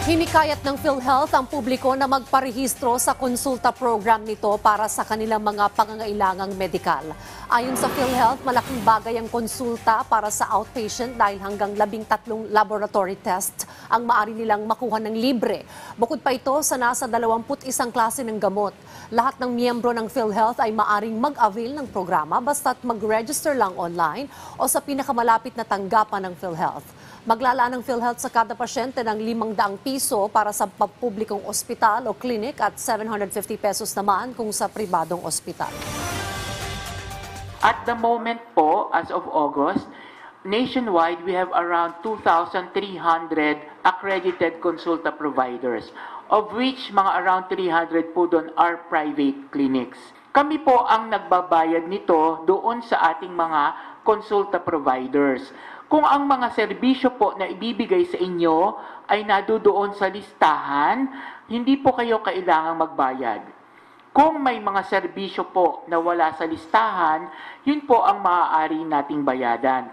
Hinikayat ng PhilHealth ang publiko na magparehistro sa konsulta program nito para sa kanilang mga pangangailangang medikal. Ayon sa PhilHealth, malaking bagay ang konsulta para sa outpatient dahil hanggang 13 laboratory test ang maaari nilang makuha ng libre. Bukod pa ito sa nasa 21 klase ng gamot. Lahat ng miyembro ng PhilHealth ay maaring mag-avail ng programa basta't mag-register lang online o sa pinakamalapit na tanggapan ng PhilHealth. Maglalaan ng PhilHealth sa kada pasyente ng 500 piso para sa pampublikong ospital o clinic at 750 pesos naman kung sa pribadong ospital. At the moment po, as of August, nationwide we have around 2,300 accredited consulta providers, of which mga around 300 po doon are private clinics. Kami po ang nagbabayad nito doon sa ating mga consulta providers. Kung ang mga serbisyo po na ibibigay sa inyo ay nadudoon sa listahan, hindi po kayo kailangang magbayad. Kung may mga serbisyo po na wala sa listahan, yun po ang maaari nating bayadan.